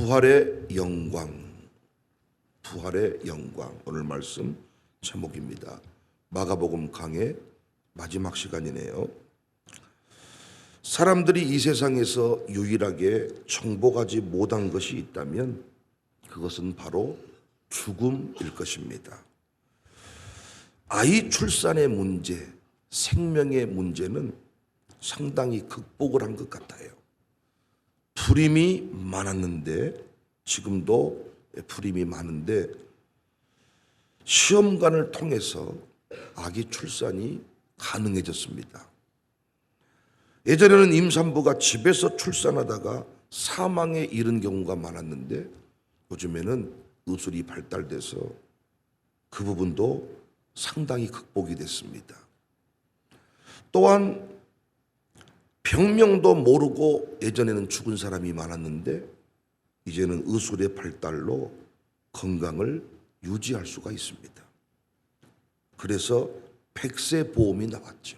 부활의 영광, 부활의 영광. 오늘 말씀 제목입니다. 마가복음 강의 마지막 시간이네요. 사람들이 이 세상에서 유일하게 정복하지 못한 것이 있다면 그것은 바로 죽음일 것입니다. 아이 출산의 문제, 생명의 문제는 상당히 극복을 한 것 같아요. 불임이 많았는데, 지금도 불임이 많은데 시험관을 통해서 아기 출산이 가능해졌습니다. 예전에는 임산부가 집에서 출산하다가 사망에 이른 경우가 많았는데 요즘에는 의술이 발달돼서 그 부분도 상당히 극복이 됐습니다. 또한 병명도 모르고 예전에는 죽은 사람이 많았는데 이제는 의술의 발달로 건강을 유지할 수가 있습니다. 그래서 백세 보험이 나왔죠.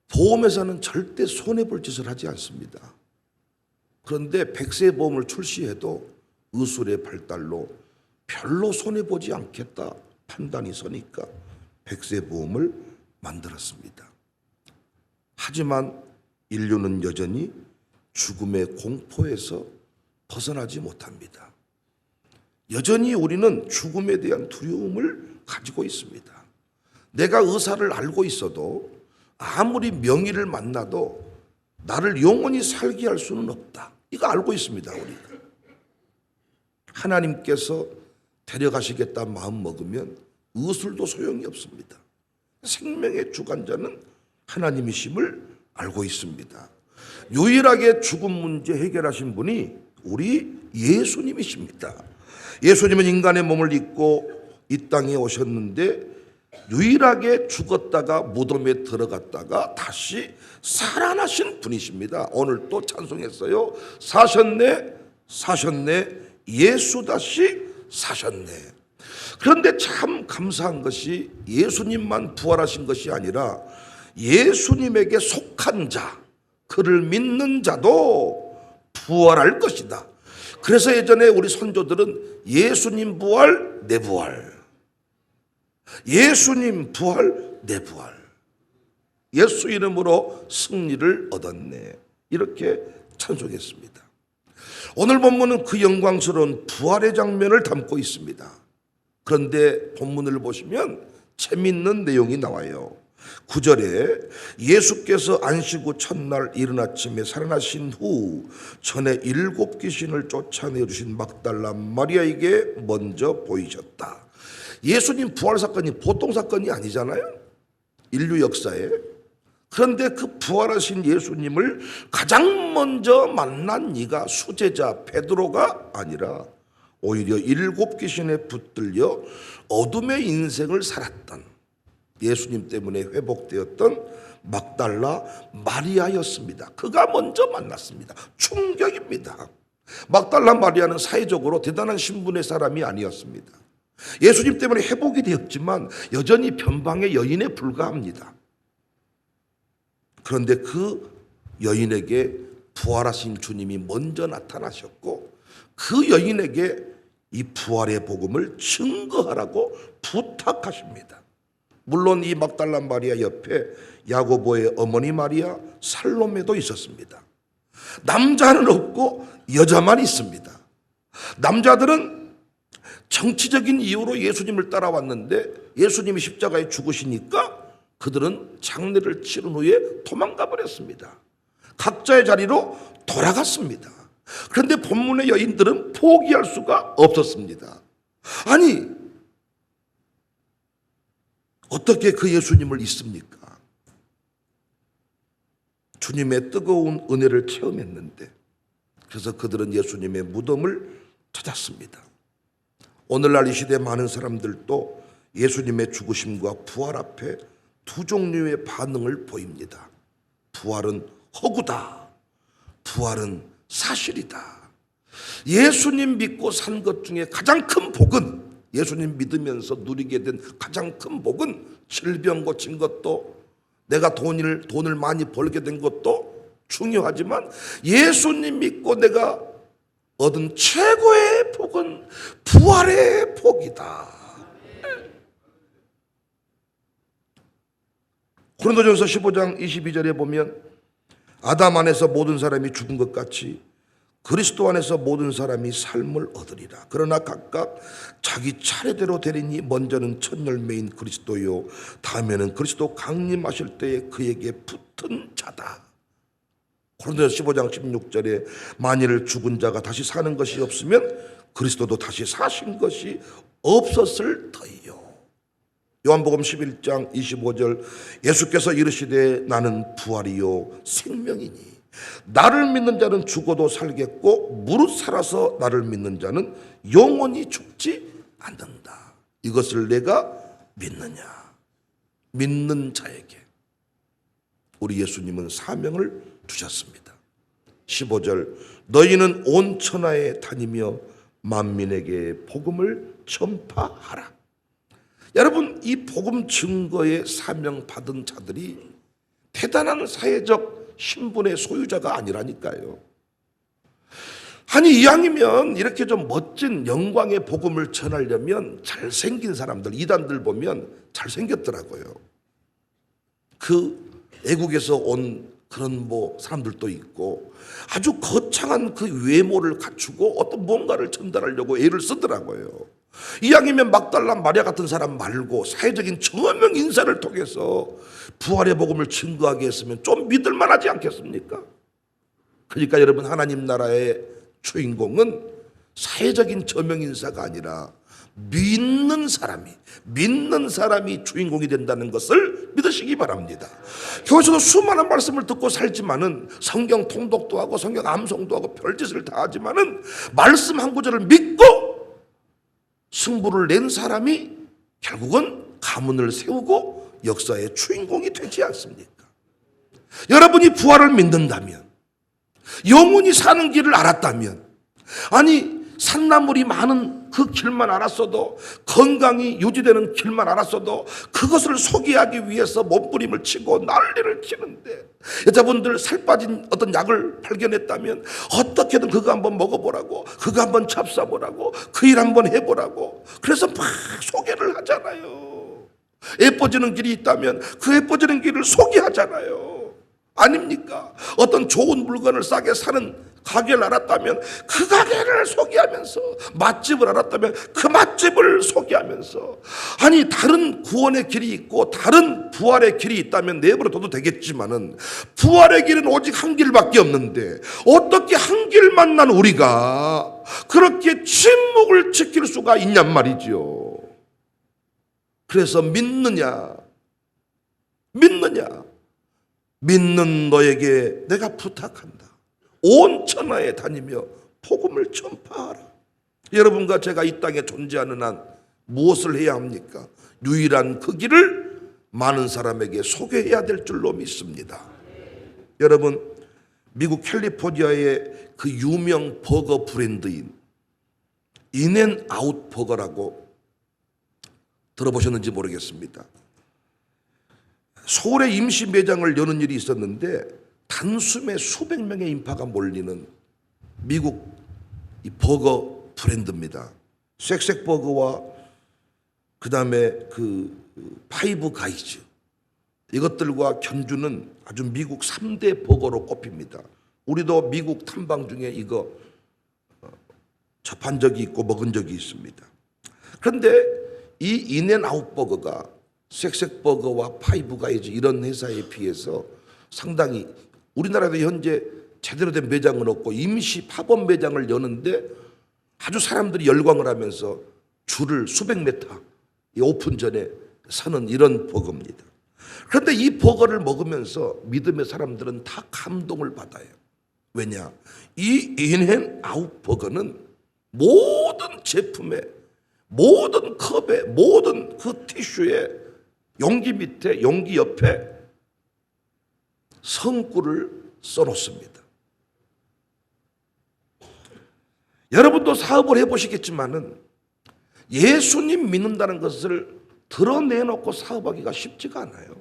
보험회사는 절대 손해볼 짓을 하지 않습니다. 그런데 백세 보험을 출시해도 의술의 발달로 별로 손해보지 않겠다 판단이 서니까 백세 보험을 만들었습니다. 하지만 인류는 여전히 죽음의 공포에서 벗어나지 못합니다. 여전히 우리는 죽음에 대한 두려움을 가지고 있습니다. 내가 의사를 알고 있어도 아무리 명의를 만나도 나를 영원히 살게 할 수는 없다. 이거 알고 있습니다, 우리가. 하나님께서 데려가시겠다 마음 먹으면 의술도 소용이 없습니다. 생명의 주관자는 하나님이심을 알고 있습니다. 유일하게 죽음 문제 해결하신 분이 우리 예수님이십니다. 예수님은 인간의 몸을 입고 이 땅에 오셨는데 유일하게 죽었다가 무덤에 들어갔다가 다시 살아나신 분이십니다. 오늘 또 찬송했어요. 사셨네, 사셨네, 예수 다시 사셨네. 그런데 참 감사한 것이 예수님만 부활하신 것이 아니라 예수님에게 속한 자, 그를 믿는 자도 부활할 것이다. 그래서 예전에 우리 선조들은 예수님 부활, 내 부활, 예수님 부활, 내 부활, 예수 이름으로 승리를 얻었네, 이렇게 찬송했습니다. 오늘 본문은 그 영광스러운 부활의 장면을 담고 있습니다. 그런데 본문을 보시면 재미있는 내용이 나와요. 9절에 예수께서 안식 후 첫날 이른 아침에 살아나신 후 전에 7 귀신을 쫓아내 주신 막달라 마리아에게 먼저 보이셨다. 예수님 부활 사건이 보통 사건이 아니잖아요, 인류 역사에. 그런데 그 부활하신 예수님을 가장 먼저 만난 이가 수제자 베드로가 아니라 오히려 7 귀신에 붙들려 어둠의 인생을 살았던 예수님 때문에 회복되었던 막달라 마리아였습니다. 그가 먼저 만났습니다. 충격입니다. 막달라 마리아는 사회적으로 대단한 신분의 사람이 아니었습니다. 예수님 때문에 회복이 되었지만 여전히 변방의 여인에 불과합니다. 그런데 그 여인에게 부활하신 주님이 먼저 나타나셨고 그 여인에게 이 부활의 복음을 증거하라고 부탁하십니다. 물론 이 막달라 마리아 옆에 야고보의 어머니 마리아, 살로메도 있었습니다. 남자는 없고 여자만 있습니다. 남자들은 정치적인 이유로 예수님을 따라왔는데 예수님이 십자가에 죽으시니까 그들은 장례를 치른 후에 도망가 버렸습니다. 각자의 자리로 돌아갔습니다. 그런데 본문의 여인들은 포기할 수가 없었습니다. 아니, 어떻게 그 예수님을 잊습니까? 주님의 뜨거운 은혜를 체험했는데, 그래서 그들은 예수님의 무덤을 찾았습니다. 오늘날 이 시대 많은 사람들도 예수님의 죽으심과 부활 앞에 두 종류의 반응을 보입니다. 부활은 허구다, 부활은 사실이다. 예수님 믿고 산 것 중에 가장 큰 복은, 예수님 믿으면서 누리게 된 가장 큰 복은 질병 고친 것도, 내가 돈을 많이 벌게 된 것도 중요하지만 예수님 믿고 내가 얻은 최고의 복은 부활의 복이다. 고린도전서 15장 22절에 보면 아담 안에서 모든 사람이 죽은 것 같이 그리스도 안에서 모든 사람이 삶을 얻으리라. 그러나 각각 자기 차례대로 되리니 먼저는 첫 열매인 그리스도요 다음에는 그리스도 강림하실 때에 그에게 붙은 자다. 고린도전서 15장 16절에 만일 죽은 자가 다시 사는 것이 없으면 그리스도도 다시 사신 것이 없었을 터이요. 요한복음 11장 25절 예수께서 이르시되 나는 부활이요 생명이니 나를 믿는 자는 죽어도 살겠고 무릇 살아서 나를 믿는 자는 영원히 죽지 않는다. 이것을 내가 믿느냐? 믿는 자에게 우리 예수님은 사명을 주셨습니다. 15절 너희는 온 천하에 다니며 만민에게 복음을 전파하라. 여러분, 이 복음 증거의 사명 받은 자들이 대단한 사회적 신분의 소유자가 아니라니까요. 아니 이왕이면 이렇게 좀 멋진 영광의 복음을 전하려면 잘생긴 사람들, 이단들 보면 잘생겼더라고요. 그 애국에서 온 그런 사람들도 있고 아주 거창한 그 외모를 갖추고 어떤 뭔가를 전달하려고 애를 쓰더라고요. 이왕이면 막달라 마리아 같은 사람 말고 사회적인 저명 인사를 통해서 부활의 복음을 증거하게 했으면 좀 믿을만하지 않겠습니까? 그러니까 여러분, 하나님 나라의 주인공은 사회적인 저명 인사가 아니라 믿는 사람이 주인공이 된다는 것을 믿으시기 바랍니다. 교회에서도 수많은 말씀을 듣고 살지만은 성경 통독도 하고 성경 암송도 하고 별짓을 다 하지만은 말씀 한 구절을 믿고 승부를 낸 사람이 결국은 가문을 세우고 역사의 주인공이 되지 않습니까? 여러분이 부활을 믿는다면, 영원히 사는 길을 알았다면, 아니 산나물이 많은 그 길만 알았어도, 건강이 유지되는 길만 알았어도 그것을 소개하기 위해서 몸부림을 치고 난리를 치는데, 여자분들 살 빠진 어떤 약을 발견했다면 어떻게든 그거 한번 먹어보라고, 그거 한번 잡숴보라고, 그 일 한번 해보라고 그래서 막 소개를 하잖아요. 예뻐지는 길이 있다면 그 예뻐지는 길을 소개하잖아요. 아닙니까? 어떤 좋은 물건을 싸게 사는 가게를 알았다면 그 가게를 소개하면서, 맛집을 알았다면 그 맛집을 소개하면서, 아니 다른 구원의 길이 있고 다른 부활의 길이 있다면 내버려둬도 되겠지만은 부활의 길은 오직 한 길밖에 없는데 어떻게 한 길 만난 우리가 그렇게 침묵을 지킬 수가 있냔 말이죠. 그래서 믿느냐, 믿는 너에게 내가 부탁한다. 온 천하에 다니며 복음을 전파하라. 여러분과 제가 이 땅에 존재하는 한 무엇을 해야 합니까? 유일한 그 길을 많은 사람에게 소개해야 될 줄로 믿습니다. 여러분, 미국 캘리포니아의 그 유명 버거 브랜드인 인앤아웃 버거라고 들어보셨는지 모르겠습니다. 서울에 임시 매장을 여는 일이 있었는데 단숨에 수백 명의 인파가 몰리는 미국 이 버거 브랜드입니다. 쉑쉑버거와 그 다음에 그 파이브 가이즈, 이것들과 견주는 아주 미국 3대 버거로 꼽힙니다. 우리도 미국 탐방 중에 이거 접한 적이 있고 먹은 적이 있습니다. 그런데 이 인앤아웃 버거가 쉑쉑버거와 파이브 가이즈 이런 회사에 비해서 상당히, 우리나라도 현재 제대로 된 매장은 없고 임시 팝업 매장을 여는데 아주 사람들이 열광을 하면서 줄을 수백 미터 오픈 전에 서는 이런 버거입니다. 그런데 이 버거를 먹으면서 믿음의 사람들은 다 감동을 받아요. 왜냐? 이 인앤아웃 버거는 모든 제품에, 모든 컵에, 모든 그 티슈에, 용기 밑에, 용기 옆에 성구를 써놓습니다. 여러분도 사업을 해보시겠지만은 예수님 믿는다는 것을 드러내놓고 사업하기가 쉽지가 않아요.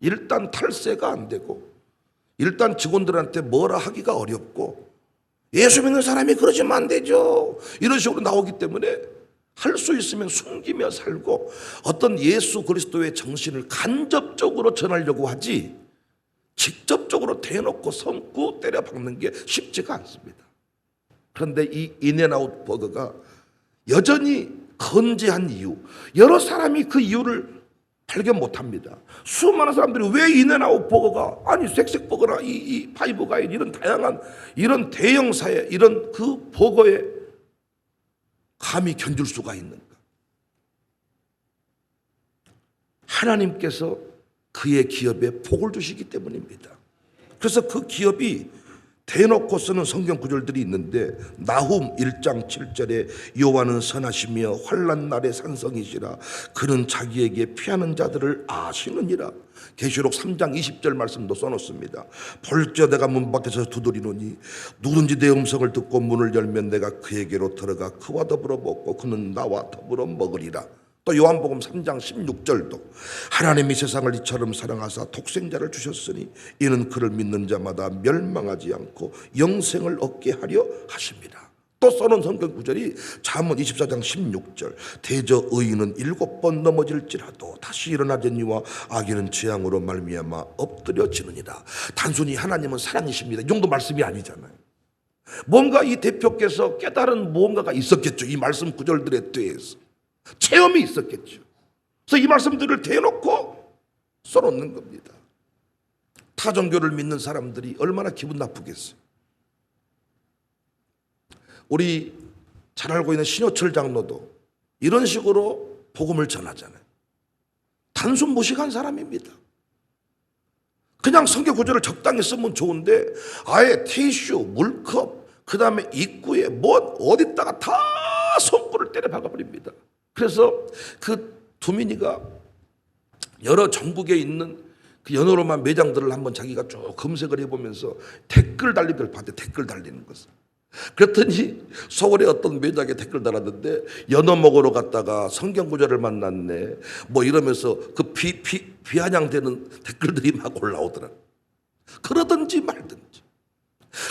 일단 탈세가 안 되고, 일단 직원들한테 뭐라 하기가 어렵고, 예수 믿는 사람이 그러시면 안 되죠. 이런 식으로 나오기 때문에 할 수 있으면 숨기며 살고 어떤 예수 그리스도의 정신을 간접적으로 전하려고 하지 직접적으로 대놓고 성구 때려박는 게 쉽지가 않습니다. 그런데 이 인앤아웃 버거가 여전히 건재한 이유, 여러 사람이 그 이유를 발견 못합니다. 수많은 사람들이 왜 인앤아웃 버거가, 아니 쌕쌕버거나 이 파이브가인 이런 다양한 이런 대형사의 이런 그 버거에 감히 견딜 수가 있는가? 하나님께서 그의 기업에 복을 주시기 때문입니다. 그래서 그 기업이 대놓고 쓰는 성경 구절들이 있는데 나훔 1장 7절에 여호와는 선하시며 환난 날의 산성이시라 그는 자기에게 피하는 자들을 아시느니라. 계시록 3장 20절 말씀도 써놓습니다. 볼지어 내가 문 밖에서 두드리노니 누구든지 내 음성을 듣고 문을 열면 내가 그에게로 들어가 그와 더불어 먹고 그는 나와 더불어 먹으리라. 또 요한복음 3장 16절도 하나님이 세상을 이처럼 사랑하사 독생자를 주셨으니 이는 그를 믿는 자마다 멸망하지 않고 영생을 얻게 하려 하십니다. 또 써놓은 성경 구절이 잠언 24장 16절 대저 의인은 7번 넘어질지라도 다시 일어나려니와 악인은 재앙으로 말미암아 엎드려지느니라. 단순히 하나님은 사랑이십니다, 이 정도 말씀이 아니잖아요. 뭔가 이 대표께서 깨달은 무언가가 있었겠죠. 이 말씀 구절들에 대해서 체험이 있었겠죠. 그래서 이 말씀들을 대놓고 써놓는 겁니다. 타종교를 믿는 사람들이 얼마나 기분 나쁘겠어요. 우리 잘 알고 있는 신효철 장로도 이런 식으로 복음을 전하잖아요. 단순 무식한 사람입니다. 그냥 성경 구절을 적당히 쓰면 좋은데 아예 티슈, 물컵, 그 다음에 입구에 뭐 어디다가 다 손글을 때려 박아버립니다. 그래서 그 두민이가 여러 전국에 있는 그 연어로만 매장들을 한번 자기가 쭉 검색을 해보면서 댓글 달리는 걸 봤대. 댓글 달리는 것을. 그랬더니 서울에 어떤 매장에 댓글 달았는데 연어 먹으러 갔다가 성경 구절을 만났네 뭐 이러면서 그 비아냥되는 댓글들이 막 올라오더라. 그러든지 말든지.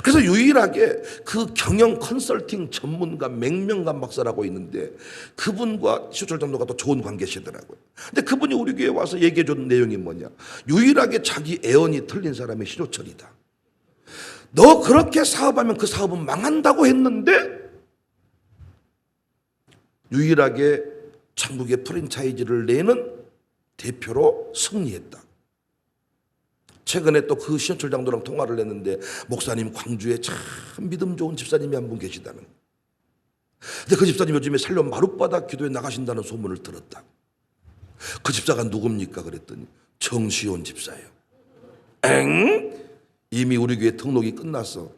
그래서 유일하게 그 경영 컨설팅 전문가 맹명관 박사라고 있는데 그분과 시초철 장로가 또 좋은 관계시더라고요. 근데 그분이 우리 교회에 와서 얘기해 준 내용이 뭐냐, 유일하게 자기 애언이 틀린 사람이 시초철이다. 너 그렇게 사업하면 그 사업은 망한다고 했는데 유일하게 전국의 프랜차이즈를 내는 대표로 승리했다. 최근에 또 그 신철 장로랑 통화를 했는데 목사님 광주에 참 믿음 좋은 집사님이 한 분 계시다는. 근데 그 집사님 요즘에 살려 마룻바닥 기도에 나가신다는 소문을 들었다. 그 집사가 누굽니까? 그랬더니 정시온 집사예요. 엥? 이미 우리 교회 등록이 끝나서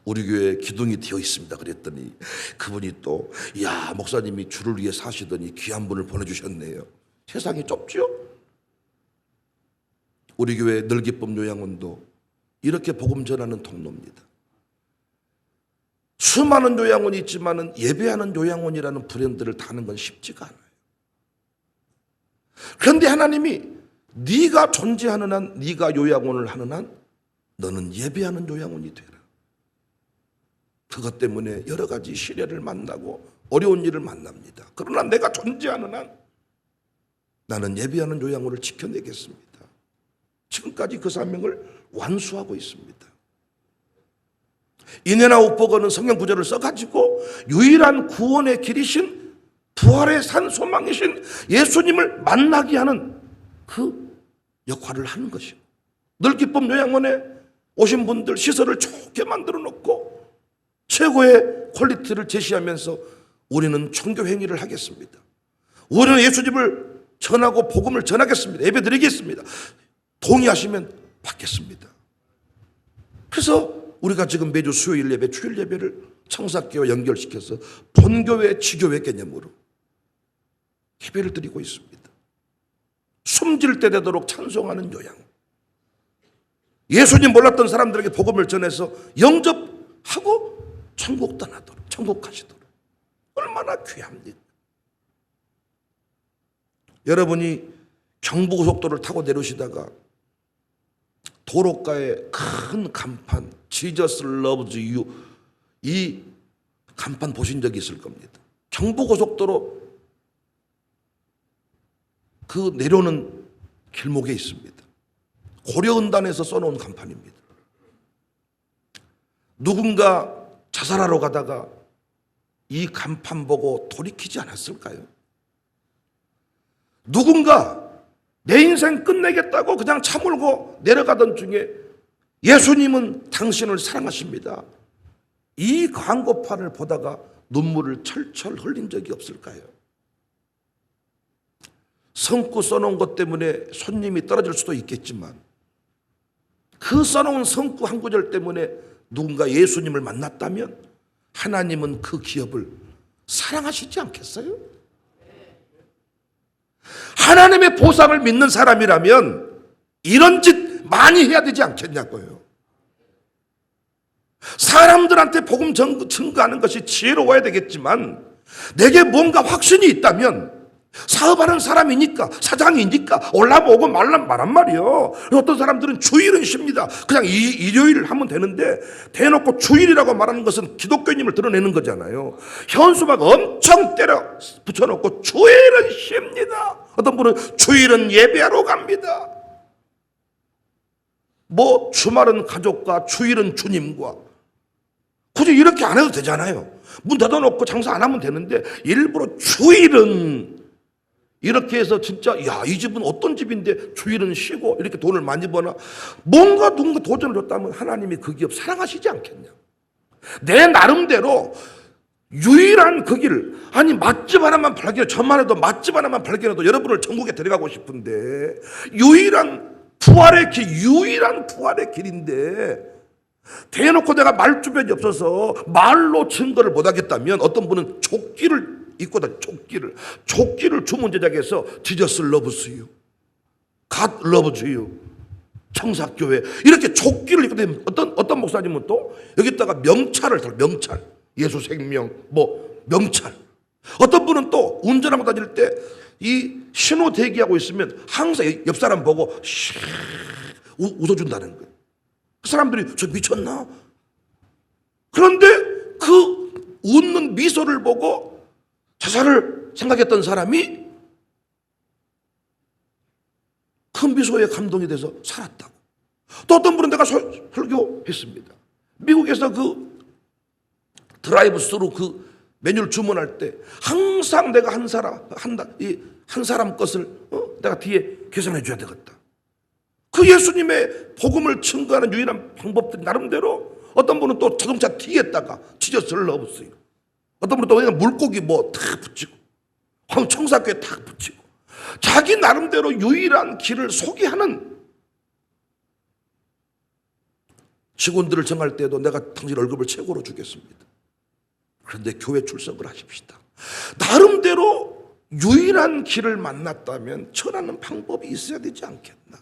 우리 교회에 기둥이 되어 있습니다. 그랬더니 그분이 또 야 목사님이 주를 위해 사시더니 귀한 분을 보내주셨네요. 세상이 좁죠? 우리 교회 늘기법 요양원도 이렇게 복음 전하는 통로입니다. 수많은 요양원이 있지만 예배하는 요양원이라는 브랜드를 다는 건 쉽지가 않아요. 그런데 하나님이 네가 존재하는 한, 네가 요양원을 하는 한 너는 예배하는 요양원이 되라. 그것 때문에 여러 가지 시련을 만나고 어려운 일을 만납니다. 그러나 내가 존재하는 한 나는 예배하는 요양원을 지켜내겠습니다. 지금까지 그 사명을 완수하고 있습니다. 인앤아웃 버거는 성경 구절을 써가지고 유일한 구원의 길이신 부활의 산 소망이신 예수님을 만나게 하는 그 역할을 하는 것이고, 늘기법 요양원에 오신 분들 시설을 좋게 만들어 놓고 최고의 퀄리티를 제시하면서 우리는 종교 행위를 하겠습니다. 우리는 예수님을 전하고 복음을 전하겠습니다. 예배 드리겠습니다. 동의하시면 받겠습니다. 그래서 우리가 지금 매주 수요일 예배, 주일 예배를 청사교와 연결시켜서 본교회, 지교회 개념으로 예배를 드리고 있습니다. 숨질 때 되도록 찬송하는 요양. 예수님 몰랐던 사람들에게 복음을 전해서 영접하고 천국 떠나도록, 천국 가시도록. 얼마나 귀합니까? 여러분이 경부고속도로를 타고 내려오시다가 도로가에 큰 간판 Jesus loves you 이 간판 보신 적이 있을 겁니다. 경부고속도로 그 내려오는 길목에 있습니다. 고려은단에서 써놓은 간판입니다. 누군가 자살하러 가다가 이 간판 보고 돌이키지 않았을까요? 누군가 내 인생 끝내겠다고 그냥 차 몰고 내려가던 중에 예수님은 당신을 사랑하십니다. 이 광고판을 보다가 눈물을 철철 흘린 적이 없을까요? 성구 써놓은 것 때문에 손님이 떨어질 수도 있겠지만 그 써놓은 성구 한 구절 때문에 누군가 예수님을 만났다면 하나님은 그 기업을 사랑하시지 않겠어요? 하나님의 보상을 믿는 사람이라면 이런 짓 많이 해야 되지 않겠냐고요. 사람들한테 복음 증거하는 것이 지혜로워야 되겠지만 내게 뭔가 확신이 있다면 사업하는 사람이니까 사장이니까 올라보고 말란 말이요. 어떤 사람들은 주일은 쉽니다. 그냥 일요일 하면 되는데 대놓고 주일이라고 말하는 것은 기독교인임을 드러내는 거잖아요. 현수막 엄청 때려 붙여놓고 주일은 쉽니다. 어떤 분은 주일은 예배하러 갑니다. 뭐 주말은 가족과 주일은 주님과 굳이 이렇게 안 해도 되잖아요. 문 닫아놓고 장사 안 하면 되는데 일부러 주일은 이렇게 해서 진짜 이 집은 어떤 집인데 주일은 쉬고 이렇게 돈을 많이 버나 뭔가 누군가 도전을 줬다면 하나님이 그 기업 사랑하시지 않겠냐. 내 나름대로 유일한 그 길, 아니 맛집 하나만 발견해, 저만 해도 맛집 하나만 발견해도 여러분을 전국에 데려가고 싶은데 유일한 부활의 길인데 대놓고 내가 말주변이 없어서 말로 증거를 못하겠다면 어떤 분은 조끼를 입고 다니, 조끼를 주문 제작해서 Jesus loves you, God loves you, 청사교회 이렇게 조끼를 입고 다니면 어떤 목사님은 또 여기다가 명찰을 달아, 명찰, 예수 생명 뭐 명찰. 어떤 분은 또 운전하고 다닐 때 이 신호 대기하고 있으면 항상 옆 사람 보고 웃어준다는 거예요. 그 사람들이 저 미쳤나? 그런데 그 웃는 미소를 보고 자살을 생각했던 사람이 그 미소에 감동이 돼서 살았다고. 또 어떤 분은 내가 설교했습니다. 미국에서 그 드라이브 스루 그 메뉴를 주문할 때 항상 내가 한 사람 것을 내가 뒤에 계산해 줘야 되겠다. 그 예수님의 복음을 증거하는 유일한 방법들이 나름대로 어떤 분은 또 자동차 뒤에다가 지저스를 넣어봤어요. 어떤 분은 또 그냥 물고기 뭐 탁 붙이고 황청사교에 탁 붙이고 자기 나름대로 유일한 길을 소개하는 직원들을 정할 때도 내가 당신 월급을 최고로 주겠습니다. 그런데 교회 출석을 하십시다. 나름대로 유일한 길을 만났다면 전하는 방법이 있어야 되지 않겠나.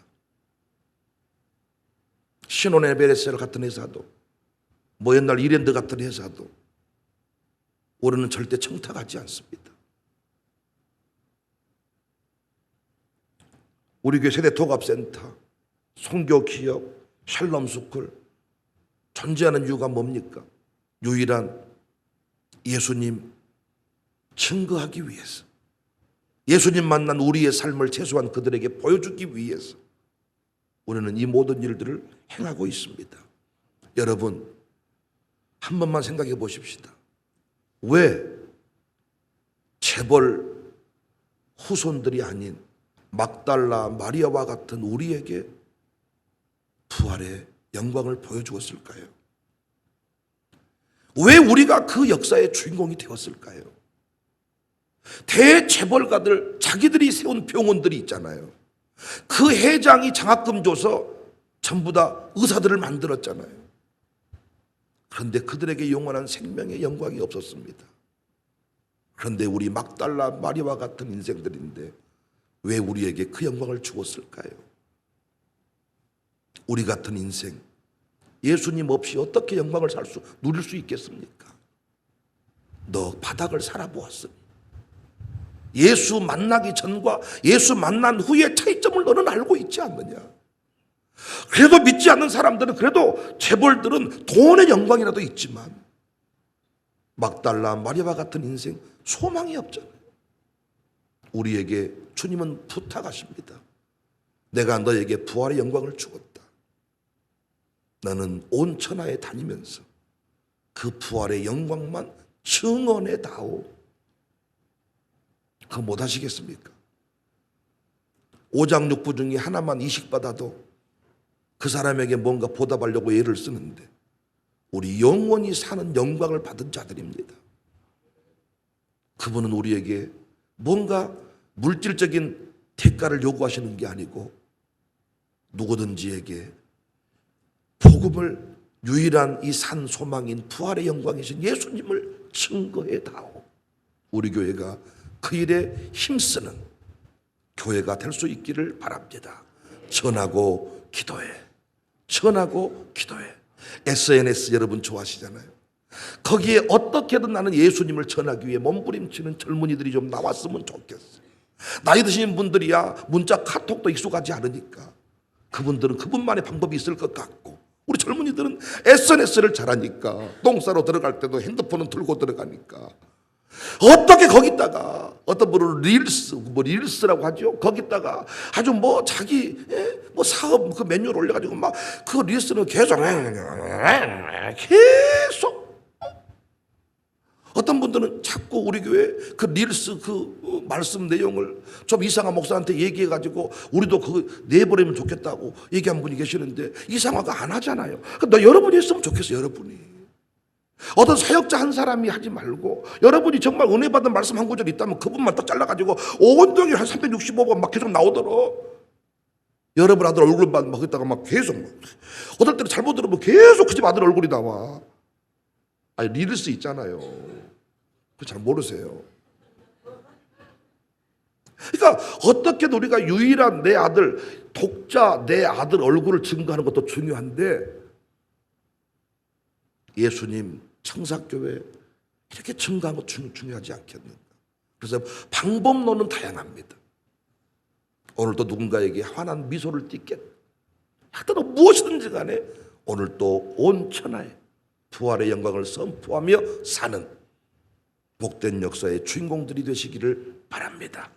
신혼의 베레셀 같은 회사도 뭐 옛날 이랜드 같은 회사도 올해는 절대 청탁하지 않습니다. 우리 교회 세대 통합센터, 선교기업, 샬롬스쿨 존재하는 이유가 뭡니까? 유일한 예수님 증거하기 위해서, 예수님 만난 우리의 삶을 최소한 그들에게 보여주기 위해서 우리는 이 모든 일들을 행하고 있습니다. 여러분 한 번만 생각해 보십시다. 왜 재벌 후손들이 아닌 막달라, 마리아와 같은 우리에게 부활의 영광을 보여주었을까요? 왜 우리가 그 역사의 주인공이 되었을까요? 대재벌가들 자기들이 세운 병원들이 있잖아요. 그 회장이 장학금 줘서 전부 다 의사들을 만들었잖아요. 그런데 그들에게 영원한 생명의 영광이 없었습니다. 그런데 우리 막달라, 마리아와 같은 인생들인데 왜 우리에게 그 영광을 주었을까요? 우리 같은 인생, 예수님 없이 어떻게 영광을 누릴 수 있겠습니까? 너 바닥을 살아보았으니 예수 만나기 전과 예수 만난 후의 차이점을 너는 알고 있지 않느냐? 그래도 믿지 않는 사람들은, 그래도 재벌들은 돈의 영광이라도 있지만 막달라 마리아와 같은 인생 소망이 없잖아요. 우리에게 주님은 부탁하십니다. 내가 너에게 부활의 영광을 주었다. 너는 온 천하에 다니면서 그 부활의 영광만 증언해 다오. 그거 못 하시겠습니까? 5장 6부 중에 하나만 이식받아도 그 사람에게 뭔가 보답하려고 애를 쓰는데 우리 영원히 사는 영광을 받은 자들입니다. 그분은 우리에게 뭔가 물질적인 대가를 요구하시는 게 아니고 누구든지에게 복음을 유일한 이 산 소망인 부활의 영광이신 예수님을 증거해 다오. 우리 교회가 그 일에 힘쓰는 교회가 될 수 있기를 바랍니다. 전하고 기도해. 전하고 기도해. SNS 여러분 좋아하시잖아요. 거기에 어떻게든 나는 예수님을 전하기 위해 몸부림치는 젊은이들이 좀 나왔으면 좋겠어요. 나이 드신 분들이야 문자 카톡도 익숙하지 않으니까 그분들은 그분만의 방법이 있을 것 같고, 우리 젊은이들은 SNS를 잘하니까 똥 싸러 들어갈 때도 핸드폰은 들고 들어가니까 어떻게 거기다가 어떤 분은 릴스라고 하죠. 거기다가 아주 뭐 자기 뭐 사업 그 메뉴를 올려가지고 막 그 릴스는 계속 어떤 분들은 자꾸 우리 교회 그 릴스 그 말씀 내용을 좀 이상한 목사한테 얘기해가지고 우리도 그거 내버리면 좋겠다고 얘기한 분이 계시는데 이상화가 안 하잖아요. 너 여러분이 했으면 좋겠어요. 여러분이 어떤 사역자 한 사람이 하지 말고 여러분이 정말 은혜 받은 말씀 한 구절 있다면 그분만 딱 잘라가지고 온종일 한 365번 막 계속 나오도록 여러분 아들 얼굴만 막 했다가 막 계속 막 어떨 때는 잘못 들으면 계속 그 집 아들 얼굴이 나와. 아니 릴스 있잖아요. 그거 잘 모르세요. 그러니까 어떻게든 우리가 유일한 내 아들 독자 내 아들 얼굴을 증거하는 것도 중요한데 예수님 청사교회 이렇게 증거한 것 중요하지 않겠는가. 그래서 방법론은 다양합니다. 오늘도 누군가에게 환한 미소를 띠겠다. 하여튼 무엇이든지 간에 오늘 또 온 천하에 부활의 영광을 선포하며 사는 복된 역사의 주인공들이 되시기를 바랍니다.